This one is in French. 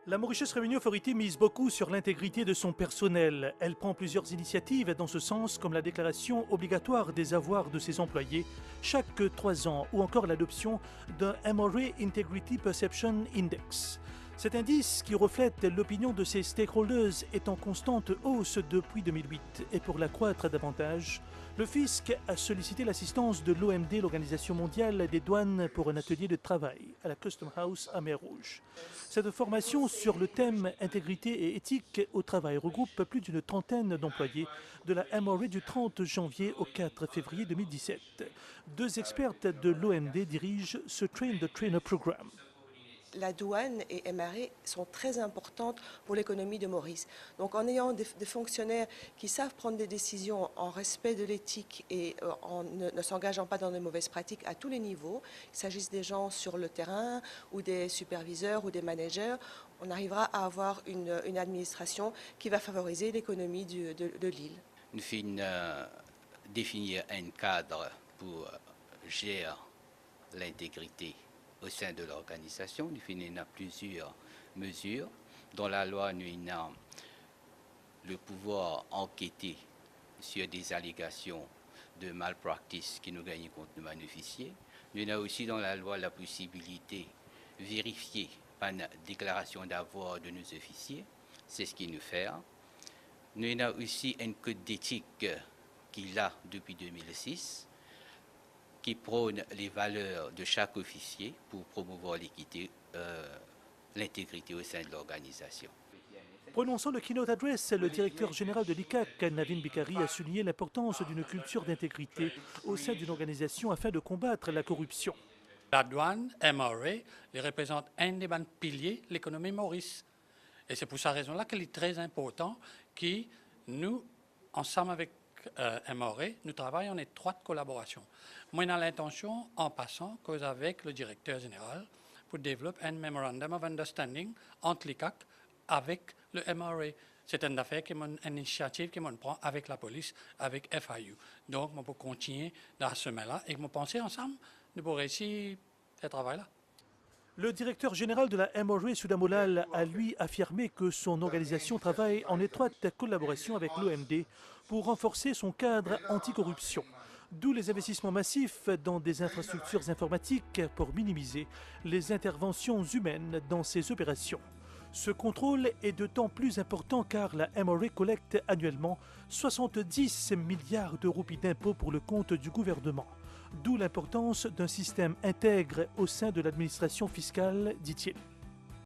La Mauritius Revenue Authority mise beaucoup sur l'intégrité de son personnel. Elle prend plusieurs initiatives dans ce sens, comme la déclaration obligatoire des avoirs de ses employés chaque 3 ans, ou encore l'adoption d'un MRA Integrity Perception Index. Cet indice, qui reflète l'opinion de ses stakeholders, est en constante hausse depuis 2008. Et pour l'accroître davantage, le fisc a sollicité l'assistance de l'OMD, l'Organisation mondiale des douanes, pour un atelier de travail à la Custom House à Mer Rouge. Cette formation sur le thème intégrité et éthique au travail regroupe plus d'une trentaine d'employés de la MRA du 30 janvier au 4 février 2017. 2 expertes de l'OMD dirigent ce Train the Trainer Programme. La douane et MRA sont très importantes pour l'économie de Maurice. Donc en ayant des fonctionnaires qui savent prendre des décisions en respect de l'éthique et en ne s'engageant pas dans de mauvaises pratiques à tous les niveaux, qu'il s'agisse des gens sur le terrain ou des superviseurs ou des managers, on arrivera à avoir une administration qui va favoriser l'économie de l'île. Nous finissons définir un cadre pour gérer l'intégrité au sein de l'organisation. Nous finissons plusieurs mesures. Dans la loi, nous avons le pouvoir enquêter sur des allégations de malpractice qui nous gagnent contre nos bénéficiaires. Nous avons aussi dans la loi la possibilité de vérifier par une déclaration d'avoir de nos officiers. C'est ce qu'il nous fait. Nous avons aussi un code d'éthique qu'il a depuis 2006. Qui prône les valeurs de chaque officier pour promouvoir l'équité, l'intégrité au sein de l'organisation. Prononçant le keynote address, le directeur général de l'ICAC, Navin Bikari, a souligné l'importance d'une culture d'intégrité au sein d'une organisation afin de combattre la corruption. La douane, MRA, les représente un des piliers de l'économie Maurice. Et c'est pour cette raison-là qu'il est très important que nous, ensemble avec MRA, nous travaillons en étroite collaboration. Moi, j'ai l'intention, en passant, qu'avec le directeur général, pour développer un memorandum of understanding entre l'ICAC avec le MRA. C'est une affaire, une initiative que je prend avec la police, avec FIU. Donc, on peut continuer dans ce chemin-là et nous penser ensemble, nous pourrons réussir ce travail-là. Le directeur général de la MRA, Souda Mollal, a lui affirmé que son organisation travaille en étroite collaboration avec l'OMD pour renforcer son cadre anticorruption. D'où les investissements massifs dans des infrastructures informatiques pour minimiser les interventions humaines dans ces opérations. Ce contrôle est d'autant plus important car la MRA collecte annuellement 70 milliards de roupies d'impôts pour le compte du gouvernement. D'où l'importance d'un système intègre au sein de l'administration fiscale, dit-il.